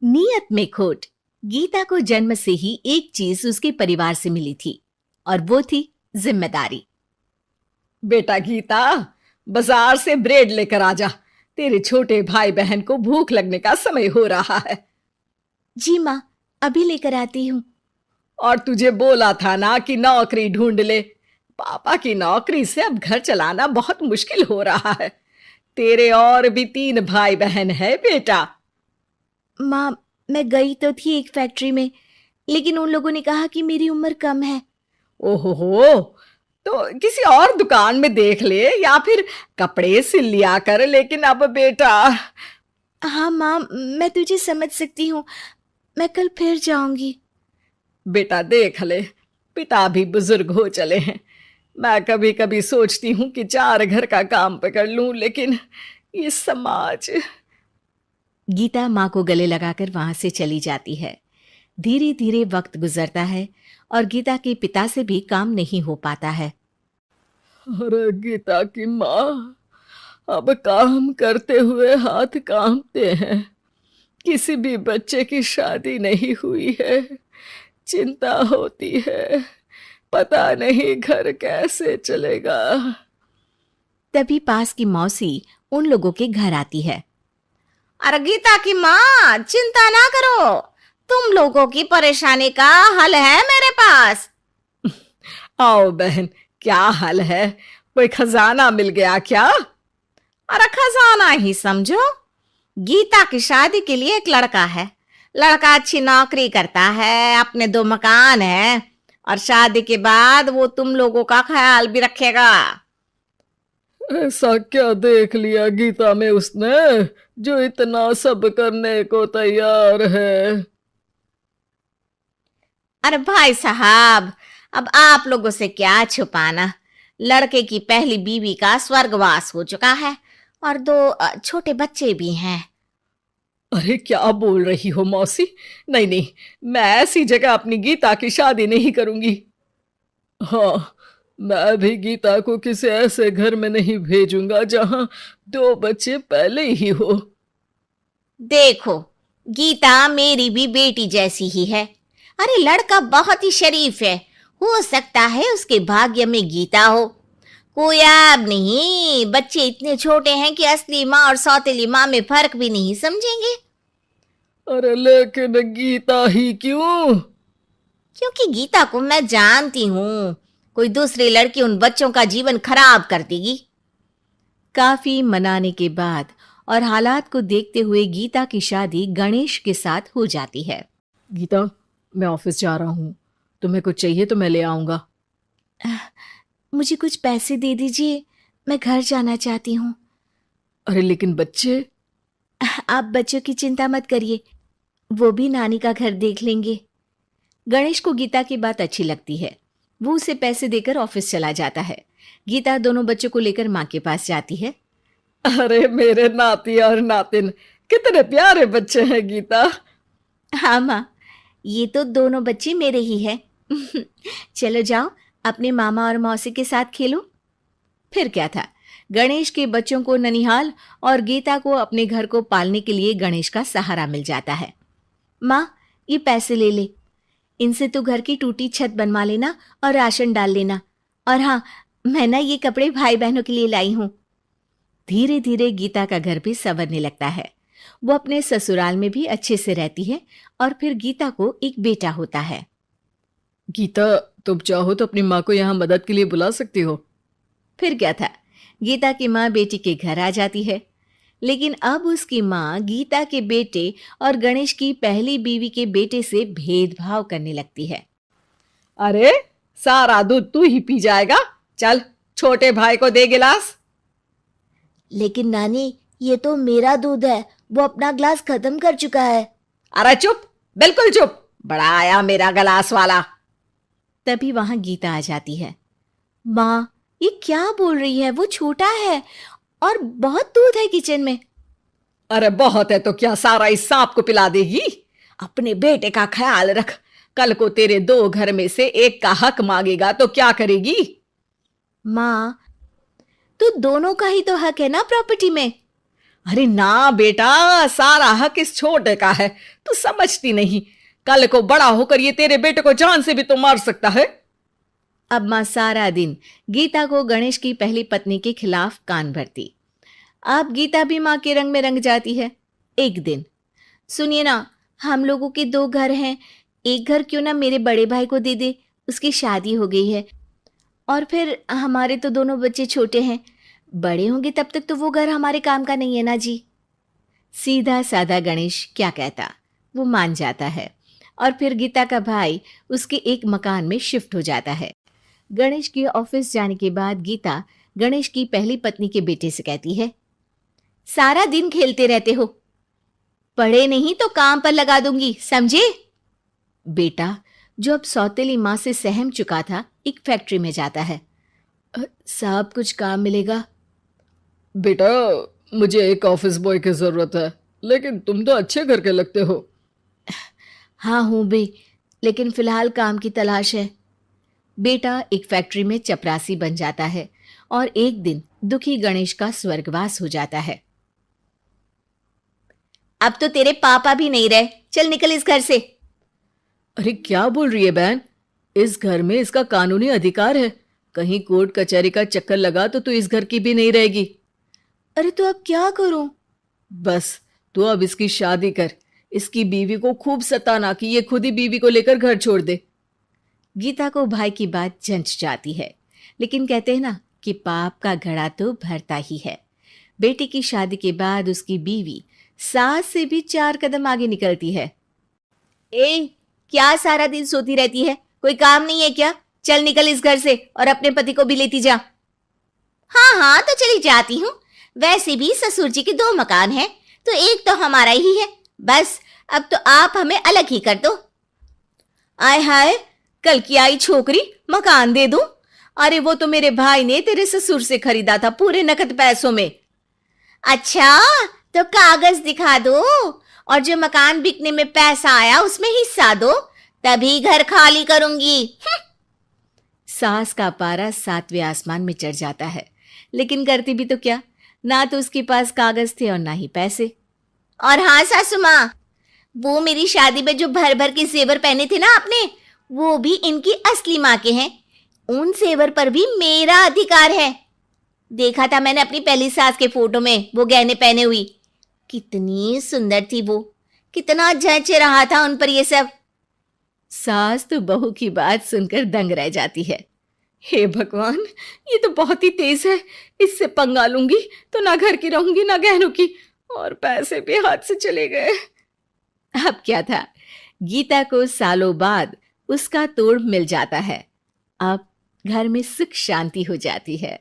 नियत में खोट। गीता को जन्म से ही एक चीज उसके परिवार से मिली थी और वो थी जिम्मेदारी। बेटा गीता, बाजार से ब्रेड लेकर आ जा। तेरे छोटे भाई बहन को भूख लगने का समय हो रहा है। जी माँ, अभी लेकर आती हूँ। और तुझे बोला था ना कि नौकरी ढूंढ ले। पापा की नौकरी से अब घर चलाना बहुत मुश्किल हो रहा है। तेरे और भी 3 भाई बहन है बेटा। माँ, मैं गई तो थी एक फैक्ट्री में, लेकिन उन लोगों ने कहा कि मेरी उम्र कम है। ओहो, तो किसी और दुकान में देख ले या फिर कपड़े सिल लिया कर। लेकिन अब बेटा। हाँ माँ, मैं तुझे समझ सकती हूँ। मैं कल फिर जाऊंगी। बेटा देख ले, पिता भी बुजुर्ग हो चले हैं। मैं कभी कभी सोचती हूँ कि 4 घर का काम पकड़ लूं, लेकिन ये समाज। गीता माँ को गले लगाकर वहां से चली जाती है। धीरे धीरे वक्त गुजरता है और गीता के पिता से भी काम नहीं हो पाता है। अरे गीता की माँ, अब काम करते हुए हाथ कांपते हैं। किसी भी बच्चे की शादी नहीं हुई है। चिंता होती है, पता नहीं घर कैसे चलेगा। तभी पास की मौसी उन लोगों के घर आती है। अरे गीता की माँ, चिंता ना करो, तुम लोगों की परेशानी का हल है मेरे पास। आओ बहन, क्या हाल है? कोई खजाना मिल गया क्या? अरे खजाना ही समझो। गीता की शादी के लिए एक लड़का है। लड़का अच्छी नौकरी करता है, अपने 2 मकान है, और शादी के बाद वो तुम लोगों का ख्याल भी रखेगा। ऐसा क्या देख लिया गीता में उसने जो इतना सब करने को तैयार है? अरे भाई साहब, अब आप लोगों से क्या छुपाना। लड़के की पहली बीवी का स्वर्गवास हो चुका है और 2 छोटे बच्चे भी हैं। अरे क्या बोल रही हो मौसी? नहीं नहीं, मैं ऐसी जगह अपनी गीता की शादी नहीं करूंगी। हाँ, मैं भी गीता को किसी ऐसे घर में नहीं भेजूंगा जहां 2 बच्चे पहले ही हो। देखो, गीता मेरी भी बेटी जैसी ही है। अरे लड़का बहुत ही शरीफ है, हो सकता है उसके भाग्य में गीता हो। कोई ऐब नहीं, बच्चे इतने छोटे हैं कि असली माँ और सौतेली माँ में फर्क भी नहीं समझेंगे। अरे लेकिन गीता ही क्यों? क्योंकि गीता को मैं जानती हूँ, कोई दूसरी लड़की उन बच्चों का जीवन खराब कर देगी। काफी मनाने के बाद और हालात को देखते हुए गीता की शादी गणेश के साथ हो जाती है। गीता, मैं ऑफिस जा रहा हूँ। तुम्हें कुछ चाहिए तो मैं ले आऊंगा। मुझे कुछ पैसे दे दीजिए, मैं घर जाना चाहती हूँ। अरे लेकिन बच्चे। आप बच्चों की चिंता मत करिए, वो भी नानी का घर देख लेंगे। गणेश को गीता की बात अच्छी लगती है। वो उसे पैसे देकर ऑफिस चला जाता है। गीता दोनों बच्चों को लेकर माँ के पास जाती है। अरे मेरे नाती और नातिन, कितने प्यारे बच्चे हैं गीता। हाँ माँ, ये तो दोनों बच्चे मेरे ही हैं। चलो जाओ, अपने मामा और मौसी के साथ खेलो। फिर क्या था, गणेश के बच्चों को ननिहाल और गीता को अपने घर को पालने के लिए गणेश का सहारा मिल जाता है। माँ, ये पैसे ले ले, इनसे तो घर की टूटी छत बनवा लेना और राशन डाल लेना। और हाँ, मैं ना ये कपड़े भाई बहनों के लिए लाई हूँ। धीरे धीरे गीता का घर भी संवरने लगता है। वो अपने ससुराल में भी अच्छे से रहती है और फिर गीता को एक बेटा होता है। गीता, तुम चाहो तो अपनी माँ को यहाँ मदद के लिए बुला सकती हो। फिर क्या था, गीता की माँ बेटी के घर आ जाती है। लेकिन अब उसकी माँ गीता के बेटे और गणेश की पहली बीवी के बेटे से भेदभाव करने लगती है। अरे सारा दूध तू ही पी जाएगा, चल छोटे भाई को दे गिलास। लेकिन नानी, ये तो मेरा दूध है, वो अपना ग्लास खत्म कर चुका है। अरे चुप, बिल्कुल चुप, बड़ा आया मेरा गिलास वाला। तभी वहां गीता आ जाती है। माँ, ये क्या बोल रही है? वो छोटा है और बहुत दूध है किचन में। अरे बहुत है तो क्या सारा इस सांप को पिला देगी? अपने बेटे का ख्याल रख, कल को तेरे 2 घर में से एक का हक मांगेगा तो क्या करेगी? माँ, तो दोनों का ही तो हक है ना प्रॉपर्टी में। अरे ना बेटा, सारा हक इस छोटे का है, तू समझती नहीं। कल को बड़ा होकर ये तेरे बेटे को जान से भी तो मार सकता है। अब माँ सारा दिन गीता को गणेश की पहली पत्नी के खिलाफ कान भरती। अब गीता भी माँ के रंग में रंग जाती है। एक दिन, सुनिए ना, हम लोगों के 2 घर हैं, एक घर क्यों ना मेरे बड़े भाई को दे दे, उसकी शादी हो गई है। और फिर हमारे तो दोनों बच्चे छोटे हैं, बड़े होंगे तब तक तो वो घर हमारे काम का नहीं है ना जी। सीधा साधा गणेश क्या कहता, वो मान जाता है और फिर गीता का भाई उसके एक मकान में शिफ्ट हो जाता है। गणेश के ऑफिस जाने के बाद गीता गणेश की पहली पत्नी के बेटे से कहती है, सारा दिन खेलते रहते हो, पढ़े नहीं तो काम पर लगा दूंगी, समझे? बेटा, जो अब सौतेली माँ से सहम चुका था, एक फैक्ट्री में जाता है। साहब, कुछ काम मिलेगा? बेटा, मुझे एक ऑफिस बॉय की जरूरत है, लेकिन तुम तो अच्छे घर के लगते हो। हाँ हूँ बे, लेकिन फिलहाल काम की तलाश है। बेटा एक फैक्ट्री में चपरासी बन जाता है और एक दिन दुखी गणेश का स्वर्गवास हो जाता है। अब तो तेरे पापा भी नहीं रहे, चल निकल इस घर से। अरे क्या बोल रही है बहन, इस घर में इसका कानूनी अधिकार है, कहीं कोर्ट कचहरी का चक्कर लगा तो तू इस घर की भी नहीं रहेगी। अरे तो अब क्या करूं? बस तू अब इसकी शादी कर, इसकी बीवी को खूब सताना कि ये खुद ही बीवी को लेकर घर छोड़ दे। गीता को भाई की बात जंच जाती है, लेकिन कहते हैं ना कि पाप का घड़ा तो भरता ही है। बेटी की शादी के बाद उसकी बीवी सास से भी 4 कदम आगे निकलती है। ए, क्या सारा दिन सोती रहती है, कोई काम नहीं है क्या? चल निकल इस घर से और अपने पति को भी लेती जा। हाँ हाँ, तो चली जाती हूँ। वैसे भी ससुर जी के 2 मकान हैं, तो एक तो हमारा ही है। बस अब तो आप हमें अलग ही कर दो। आय हाय, कल की आई छोकरी, मकान दे दूं? अरे वो तो मेरे भाई ने तेरे ससुर से खरीदा था पूरे नकद पैसों में। अच्छा, तो कागज दिखा दो और जो मकान बिकने में पैसा आया उसमें हिस्सा दो, तभी घर खाली करूंगी। सास का पारा 7वें आसमान में चढ़ जाता है, लेकिन करती भी तो क्या, ना तो उसके पास कागज थे और ना ही पैसे। और हाँ सासू माँ, वो मेरी शादी में जो भर भर के जेवर पहने थे ना आपने, वो भी इनकी असली माँ के हैं। उन जेवर पर भी मेरा अधिकार है। देखा था मैंने अपनी पहली सास के फोटो में वो गहने पहने हुई। कितनी सुंदर थी वो, कितना जच रहा था उन पर ये सब। सास तो बहू की बात सुनकर दंग रह जाती है। हे भगवान, ये तो बहुत ही तेज है, इससे पंगा लूंगी तो ना घर की रहूंगी ना गहनों की, और पैसे भी हाथ से चले गए। अब क्या था, गीता को सालों बाद उसका तोड़ मिल जाता है। अब घर में सुख शांति हो जाती है।